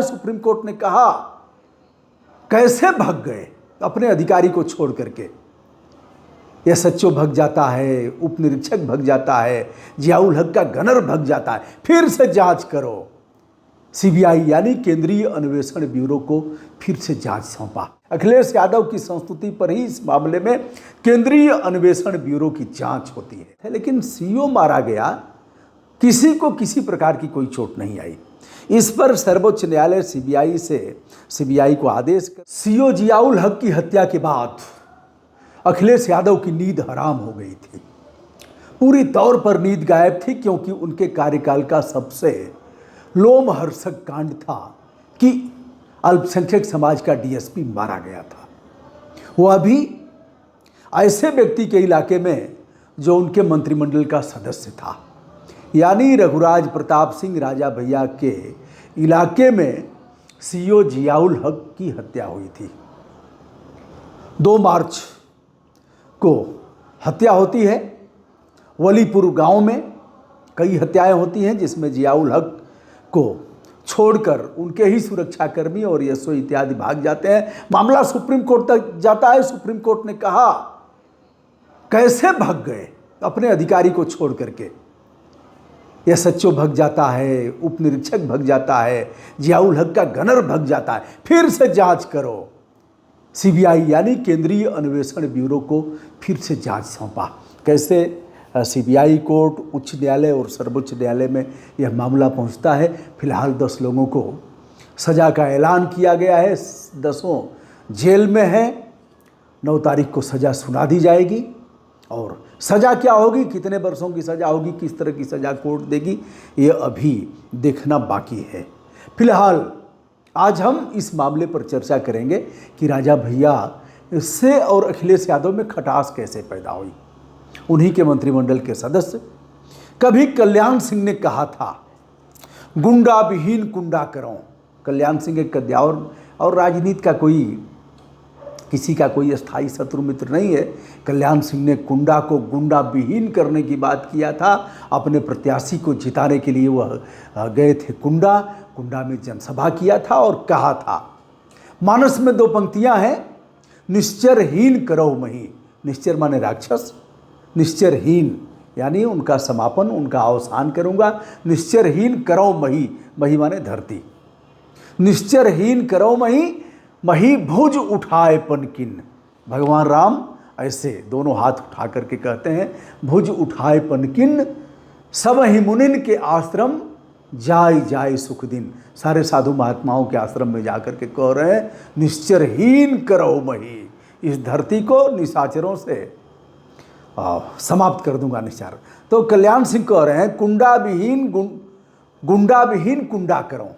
Supreme court ने कहा, कैसे भाग गए अपने अधिकारी को छोड़ करके। एसएचओ भग जाता है, उप निरीक्षक भग जाता है, जियाउल हक का गनर भग जाता है, फिर से जांच करो। सीबीआई यानी केंद्रीय अन्वेषण ब्यूरो को फिर से जांच सौंपा। अखिलेश यादव की संस्तुति पर ही इस मामले में केंद्रीय अन्वेषण ब्यूरो की जांच होती है। लेकिन सीओ मारा गया, किसी को किसी प्रकार की कोई चोट नहीं आई। इस पर सर्वोच्च न्यायालय सीबीआई को आदेश कर सीओ जियाउल हक की हत्या के बाद अखिलेश यादव की नींद हराम हो गई थी। पूरी तौर पर नींद गायब थी, क्योंकि उनके कार्यकाल का सबसे लोमहर्षक कांड था कि अल्पसंख्यक समाज का डीएसपी मारा गया था। वह भी ऐसे व्यक्ति के इलाके में जो उनके मंत्रिमंडल का सदस्य था, यानी रघुराज प्रताप सिंह राजा भैया के इलाके में सीओ जियाउल हक की हत्या हुई थी। 2 मार्च को हत्या होती है। वलीपुर गांव में कई हत्याएं होती हैं, जिसमें जियाउल हक को छोड़कर उनके ही सुरक्षाकर्मी और एसओ इत्यादि भाग जाते हैं। मामला सुप्रीम कोर्ट तक जाता है। सुप्रीम कोर्ट ने कहा, कैसे भाग गए अपने अधिकारी को छोड़ करके। एसएचओ भग जाता है, उप निरीक्षक भग जाता है, जियाउल हक का गनर भग जाता है, फिर से जांच करो। सीबीआई यानी केंद्रीय अन्वेषण ब्यूरो को फिर से जांच सौंपा। कैसे सीबीआई कोर्ट, उच्च न्यायालय और सर्वोच्च न्यायालय में यह मामला पहुंचता है। फिलहाल 10 लोगों को सज़ा का ऐलान किया गया है। 10 जेल में हैं। 9 तारीख को सज़ा सुना दी जाएगी, और सज़ा क्या होगी, कितने वर्षों की सज़ा होगी, किस तरह की सज़ा कोर्ट देगी, ये अभी देखना बाकी है। फिलहाल आज हम इस मामले पर चर्चा करेंगे कि राजा भैया से और अखिलेश यादव में खटास कैसे पैदा हुई। उन्हीं के मंत्रिमंडल के सदस्य, कभी कल्याण सिंह ने कहा था, गुंडा विहीन कुंडा करो। कल्याण सिंह एक कद्दावर और राजनीति का किसी का कोई स्थायी शत्रु मित्र नहीं है। कल्याण सिंह ने कुंडा को गुंडा विहीन करने की बात किया था। अपने प्रत्याशी को जिताने के लिए वह गए थे कुंडा में जनसभा किया था और कहा था, मानस में 2 पंक्तियां हैं, निश्चरहीन करो मही। निश्चर माने राक्षस, निश्चरहीन यानी उनका समापन, उनका अवसान करूंगा। निश्चरहीन करो मही, मही माने धरती। निश्चरहीन करो मही भुज उठाए पनकिन। भगवान राम ऐसे दोनों हाथ उठा करके कहते हैं, भुज उठाए पनकिन सब ही मुनिन के आश्रम जाय सुख दिन। सारे साधु महात्माओं के आश्रम में जाकर के कह रहे हैं, निश्चरहीन करो मही, इस धरती को निशाचरों से समाप्त कर दूंगा निशाचर। तो कल्याण सिंह कह रहे हैं, गुंडा विहीन कुंडा करो,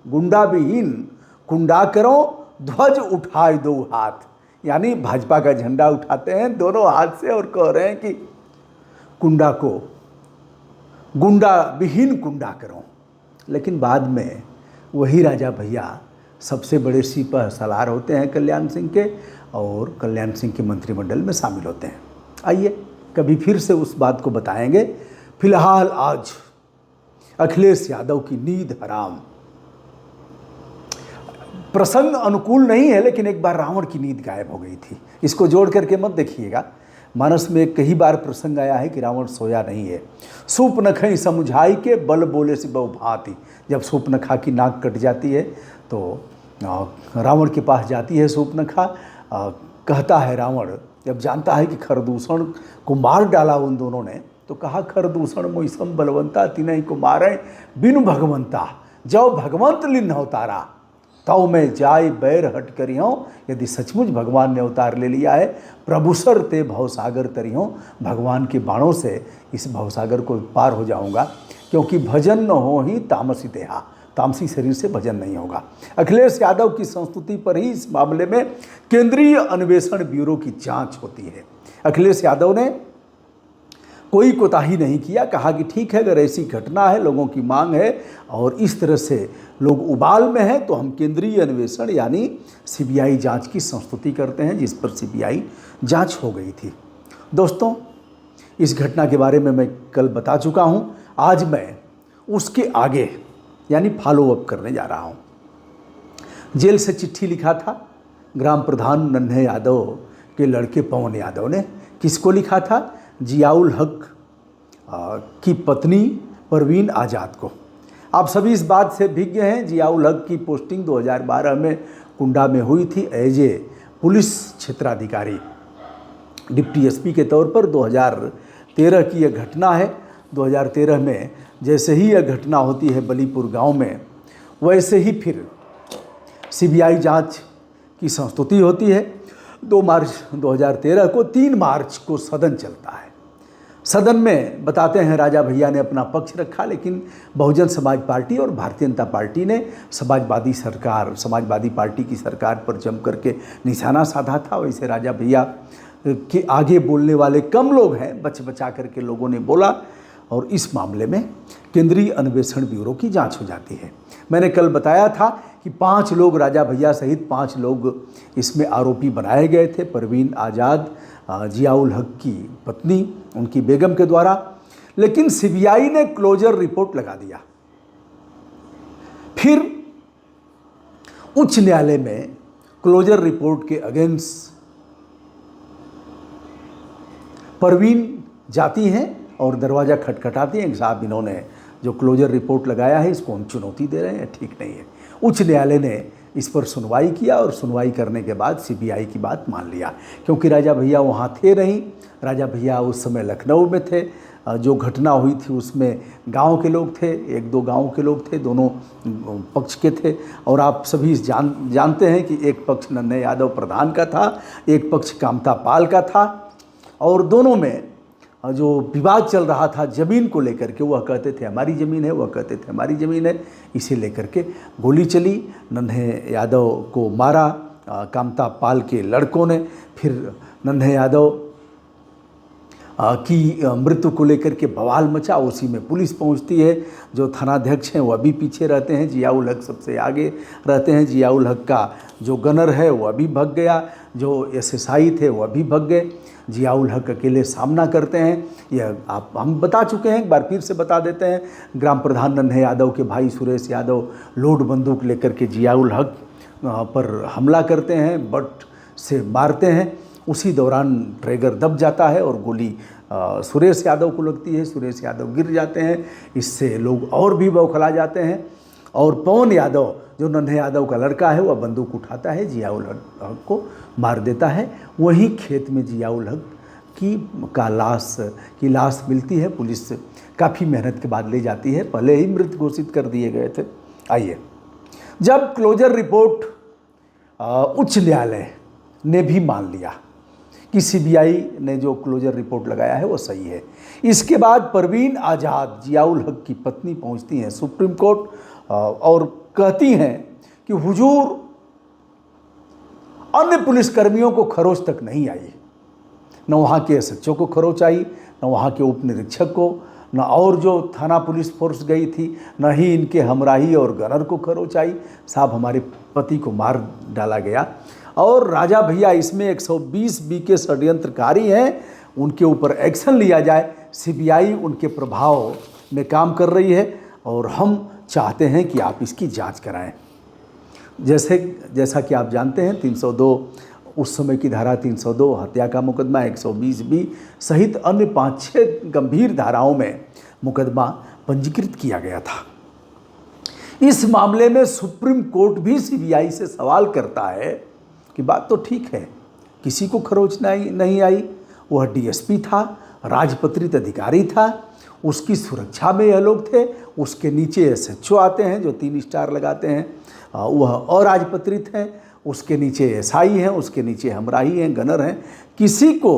गुंडा विहीन कुंडा करो, ध्वज उठाए 2 हाथ। यानी भाजपा का झंडा उठाते हैं दोनों हाथ से और कह रहे हैं कि कुंडा को गुंडा विहीन कुंडा करो। लेकिन बाद में वही राजा भैया सबसे बड़े सिपह सलार होते हैं कल्याण सिंह के, और कल्याण सिंह के मंत्रिमंडल में शामिल होते हैं। आइए कभी फिर से उस बात को बताएंगे। फिलहाल आज अखिलेश यादव की नींद हराम। प्रसंग अनुकूल नहीं है, लेकिन एक बार रावण की नींद गायब हो गई थी। इसको जोड़ करके मत देखिएगा। मानस में कई बार प्रसंग आया है कि रावण सोया नहीं है। सूपनखई समुझाई के बल बोले से बहु भांति। जब सूपनखा की नाक कट जाती है तो रावण के पास जाती है सूपनखा। कहता है रावण, जब जानता है कि खरदूषण को मार डाला उन दोनों ने, तो कहा, खरदूषण मोइसम बलवंता तिनहि को मारे बिनु भगवंता। जब भगवंत लिन अवतारा तव में जाय बैर हट करियों। यदि सचमुच भगवान ने अवतार ले लिया है, प्रभुसर ते भवसागर तरियों, भगवान के बाणों से इस भवसागर को पार हो जाऊंगा, क्योंकि भजन न हो ही तामसी देहा, तामसी शरीर से भजन नहीं होगा। अखिलेश यादव की संस्तुति पर ही इस मामले में केंद्रीय अन्वेषण ब्यूरो की जांच होती है। अखिलेश यादव ने कोई कोताही नहीं किया, कहा कि ठीक है, अगर ऐसी घटना है, लोगों की मांग है और इस तरह से लोग उबाल में हैं, तो हम केंद्रीय अन्वेषण यानी सीबीआई जांच की संस्तुति करते हैं, जिस पर सीबीआई जांच हो गई थी। दोस्तों, इस घटना के बारे में मैं कल बता चुका हूं। आज मैं उसके आगे यानी फॉलो अप करने जा रहा हूं। जेल से चिट्ठी लिखा था ग्राम प्रधान नन्हे यादव के लड़के पवन यादव ने। किसको लिखा था? जियाउल हक की पत्नी परवीन आज़ाद को। आप सभी इस बात से विज्ञ हैं, जियाउल हक की पोस्टिंग 2012 में कुंडा में हुई थी एज ए पुलिस क्षेत्राधिकारी, डिप्टी एसपी के तौर पर। 2013 की यह घटना है। 2013 में जैसे ही यह घटना होती है बलीपुर गांव में, वैसे ही फिर सीबीआई जांच की संस्तुति होती है। 2 मार्च 2013 को 3 मार्च को सदन चलता है। सदन में बताते हैं राजा भैया ने अपना पक्ष रखा, लेकिन बहुजन समाज पार्टी और भारतीय जनता पार्टी ने समाजवादी पार्टी की सरकार पर जम करके निशाना साधा था। वैसे राजा भैया के आगे बोलने वाले कम लोग हैं, बचा करके लोगों ने बोला और इस मामले में केंद्रीय अन्वेषण ब्यूरो की जांच हो जाती है। मैंने कल बताया था कि 5 लोग, राजा भैया सहित 5 लोग इसमें आरोपी बनाए गए थे। परवीन आज़ाद, जियाउल हक की पत्नी, उनकी बेगम के द्वारा। लेकिन सीबीआई ने क्लोजर रिपोर्ट लगा दिया। फिर उच्च न्यायालय में क्लोजर रिपोर्ट के अगेंस्ट परवीन जाती हैं और दरवाज़ा खटखटाती हैं कि साहब इन्होंने जो क्लोजर रिपोर्ट लगाया है इसको हम चुनौती दे रहे हैं, ठीक नहीं है। उच्च न्यायालय ने इस पर सुनवाई किया और सुनवाई करने के बाद सीबीआई की बात मान लिया, क्योंकि राजा भैया वहाँ थे नहीं। राजा भैया उस समय लखनऊ में थे। जो घटना हुई थी उसमें गांव के लोग थे, 1-2 गांव के लोग थे, दोनों पक्ष के थे। और आप सभी जानते हैं कि एक पक्ष नन्हे यादव प्रधान का था, एक पक्ष कामता पाल का था, और दोनों में जो विवाद चल रहा था ज़मीन को लेकर के, वह कहते थे हमारी ज़मीन है, वह कहते थे हमारी ज़मीन है। इसे लेकर के गोली चली, नन्हे यादव को मारा कामता पाल के लड़कों ने। फिर नन्हे यादव की मृत्यु को लेकर के बवाल मचा। उसी में पुलिस पहुंचती है। जो थानाध्यक्ष हैं वह भी पीछे रहते हैं, जियाउल हक सबसे आगे रहते हैं। जियाउल हक का जो गनर है वह भी भग गया, जो एसएसआई थे वह भी भग गए। जियाउल हक अकेले सामना करते हैं। यह हम बता चुके हैं, एक बार फिर से बता देते हैं। ग्राम प्रधान नन्हे यादव के भाई सुरेश यादव लोड बंदूक लेकर के जियाउल हक पर हमला करते हैं, बट से मारते हैं। उसी दौरान ट्रैगर दब जाता है और गोली सुरेश यादव को लगती है। सुरेश यादव गिर जाते हैं। इससे लोग और भी बौखला जाते हैं। और पवन यादव जो नन्हे यादव का लड़का है वह बंदूक उठाता है, जियाउल हक को मार देता है। वहीं खेत में जियाउल हक की लाश मिलती है। पुलिस काफ़ी मेहनत के बाद ले जाती है, पहले ही मृत घोषित कर दिए गए थे। आइए, जब क्लोजर रिपोर्ट उच्च न्यायालय ने भी मान लिया कि सीबीआई ने जो क्लोजर रिपोर्ट लगाया है वो सही है, इसके बाद परवीन आज़ाद, जियाउल हक की पत्नी, पहुंचती हैं सुप्रीम कोर्ट और कहती हैं कि हुजूर अन्य पुलिसकर्मियों को खरोच तक नहीं आई, न वहाँ के एसएचओ को खरोच आई, न वहाँ के उप निरीक्षक को, न और जो थाना पुलिस फोर्स गई थी, न ही इनके हमराही और गनर को खरोच आई। साहब हमारे पति को मार डाला गया और राजा भैया इसमें 120 बी के षड्यंत्रकारी हैं, उनके ऊपर एक्शन लिया जाए। सीबीआई उनके प्रभाव में काम कर रही है और हम चाहते हैं कि आप इसकी जांच कराएं। जैसा कि आप जानते हैं 302 उस समय की धारा 302 हत्या का मुकदमा, 120 बी सहित अन्य 5-6 गंभीर धाराओं में मुकदमा पंजीकृत किया गया था। इस मामले में सुप्रीम कोर्ट भी सीबीआई से सवाल करता है कि बात तो ठीक है, किसी को खरोच नहीं आई, वह डीएसपी था, राजपत्रित अधिकारी था, उसकी सुरक्षा में यह लोग थे। उसके नीचे एसएचओ आते हैं जो 3 स्टार लगाते हैं, वह अराजपत्रित हैं। उसके नीचे एसआई हैं, उसके नीचे हमराही हैं, गनर हैं। किसी को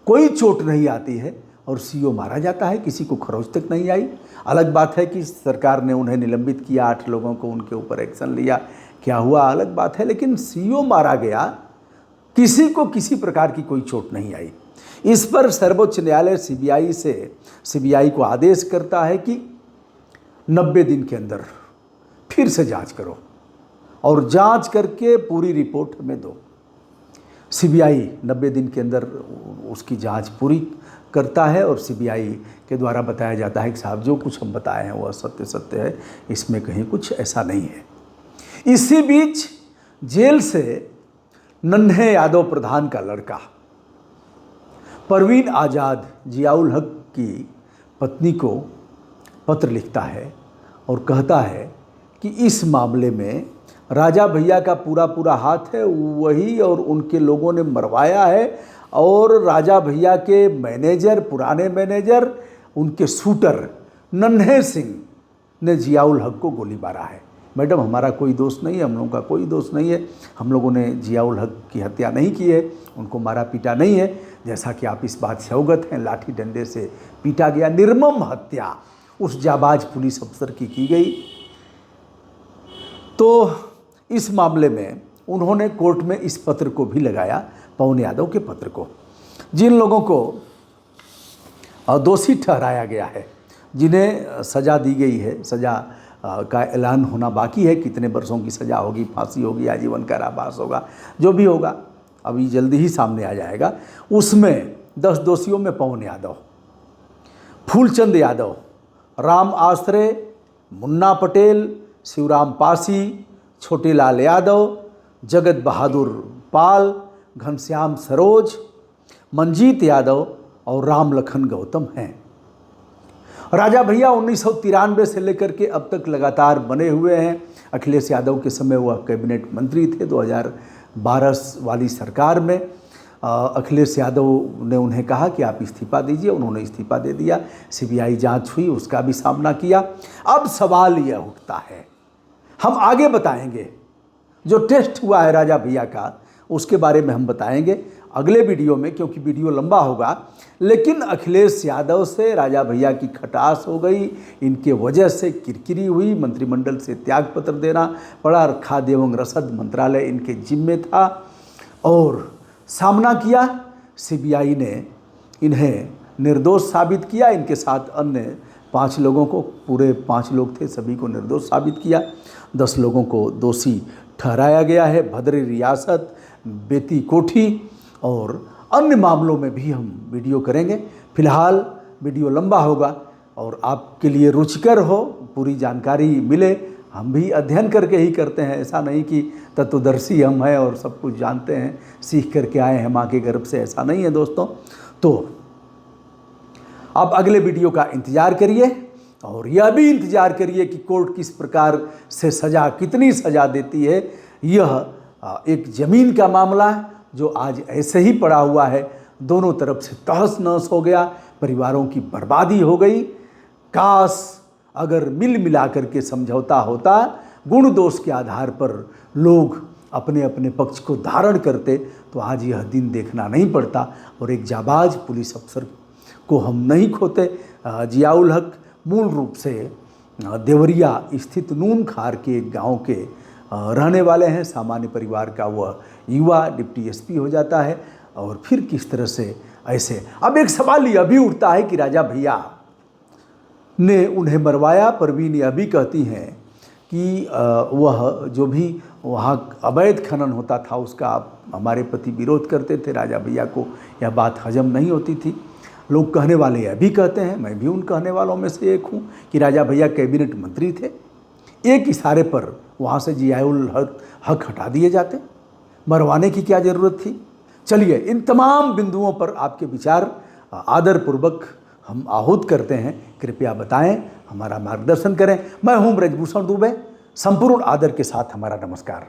कोई चोट नहीं आती है और सीओ मारा जाता है, किसी को खरोच तक नहीं आई। अलग बात है कि सरकार ने उन्हें निलंबित किया, 8 लोगों को उनके ऊपर एक्शन लिया, क्या हुआ अलग बात है, लेकिन सीओ मारा गया, किसी को किसी प्रकार की कोई चोट नहीं आई। इस पर सर्वोच्च न्यायालय सीबीआई को आदेश करता है कि 90 दिन के अंदर फिर से जांच करो और जांच करके पूरी रिपोर्ट हमें दो। सीबीआई 90 दिन के अंदर उसकी जांच पूरी करता है और सीबीआई के द्वारा बताया जाता है कि साहब जो कुछ हम बताए हैं वह सत्य है, इसमें कहीं कुछ ऐसा नहीं है। इसी बीच जेल से नन्हे यादव प्रधान का लड़का परवीन आज़ाद जियाउल हक की पत्नी को पत्र लिखता है और कहता है कि इस मामले में राजा भैया का पूरा पूरा हाथ है, वही और उनके लोगों ने मरवाया है और राजा भैया के मैनेजर, पुराने मैनेजर, उनके शूटर नन्हे सिंह ने जियाउल हक को गोली मारा है। मैडम, हमारा कोई दोष नहीं है, हम लोगों का कोई दोष नहीं है, हम लोगों ने जियाउल हक की हत्या नहीं की है, उनको मारा पीटा नहीं है। जैसा कि आप इस बात से अवगत हैं, लाठी डंडे से पीटा गया, निर्मम हत्या उस जाबाज पुलिस अफसर की गई। तो इस मामले में उन्होंने कोर्ट में इस पत्र को भी लगाया, पवन यादव के पत्र को। जिन लोगों को दोषी ठहराया गया है, जिन्हें सज़ा दी गई है, सज़ा का ऐलान होना बाकी है, कितने वर्षों की सज़ा होगी, फांसी होगी, आजीवन कारावास होगा, जो भी होगा अभी जल्दी ही सामने आ जाएगा। उसमें 10 दोषियों में पवन यादव, फूलचंद यादव, राम आश्रय, मुन्ना पटेल, शिवराम पासी, छोटेलाल यादव, जगत बहादुर पाल, घनश्याम सरोज, मंजीत यादव और राम लखन गौतम हैं। राजा भैया 1993 से लेकर के अब तक लगातार बने हुए हैं। अखिलेश यादव के समय वह कैबिनेट मंत्री थे। 2012 वाली सरकार में अखिलेश यादव ने उन्हें कहा कि आप इस्तीफा दीजिए, उन्होंने इस्तीफा दे दिया। सीबीआई जांच हुई, उसका भी सामना किया। अब सवाल यह उठता है, हम आगे बताएंगे, जो टेस्ट हुआ है राजा भैया का उसके बारे में हम बताएंगे अगले वीडियो में, क्योंकि वीडियो लंबा होगा। लेकिन अखिलेश यादव से राजा भैया की खटास हो गई, इनके वजह से किरकिरी हुई, मंत्रिमंडल से त्यागपत्र देना पड़ा, खाद्य एवं रसद मंत्रालय इनके जिम्मे था और सामना किया। सीबीआई ने इन्हें निर्दोष साबित किया, इनके साथ अन्य 5 लोगों को, पूरे 5 लोग थे, सभी को निर्दोष साबित किया। 10 लोगों को दोषी ठहराया गया है। भद्री रियासत, बेती कोठी और अन्य मामलों में भी हम वीडियो करेंगे। फिलहाल वीडियो लंबा होगा और आपके लिए रुचिकर हो, पूरी जानकारी मिले। हम भी अध्ययन करके ही करते हैं, ऐसा नहीं कि तत्वदर्शी हम हैं और सब कुछ जानते हैं, सीख करके आए हैं माँ के गर्भ से, ऐसा नहीं है दोस्तों। तो आप अगले वीडियो का इंतज़ार करिए और यह भी इंतज़ार करिए कि कोर्ट किस प्रकार से सज़ा, कितनी सज़ा देती है। यह एक ज़मीन का मामला है जो आज ऐसे ही पड़ा हुआ है, दोनों तरफ से तहस नहस हो गया, परिवारों की बर्बादी हो गई। काश अगर मिल मिला करके समझौता होता, गुण दोष के आधार पर लोग अपने अपने पक्ष को धारण करते, तो आज यह दिन देखना नहीं पड़ता और एक जाबाज पुलिस अफसर को हम नहीं खोते। जियाउल हक मूल रूप से देवरिया स्थित नून खार के एक गाँव के रहने वाले हैं। सामान्य परिवार का वह युवा डिप्टी एसपी हो जाता है और फिर किस तरह से ऐसे। अब एक सवाल यह भी उठता है कि राजा भैया ने उन्हें मरवाया। परवीन यह भी कहती हैं कि वह जो भी वहाँ अवैध खनन होता था उसका हमारे पति विरोध करते थे, राजा भैया को यह बात हजम नहीं होती थी। लोग कहने वाले यह भी कहते हैं, मैं भी उन कहने वालों में से एक हूँ, कि राजा भैया कैबिनेट मंत्री थे, एक इशारे पर वहाँ से जियाउल हक हटा दिए जाते, मरवाने की क्या ज़रूरत थी। चलिए, इन तमाम बिंदुओं पर आपके विचार आदरपूर्वक हम आहूत करते हैं। कृपया बताएं, हमारा मार्गदर्शन करें। मैं हूं ब्रजभूषण दुबे, संपूर्ण आदर के साथ हमारा नमस्कार।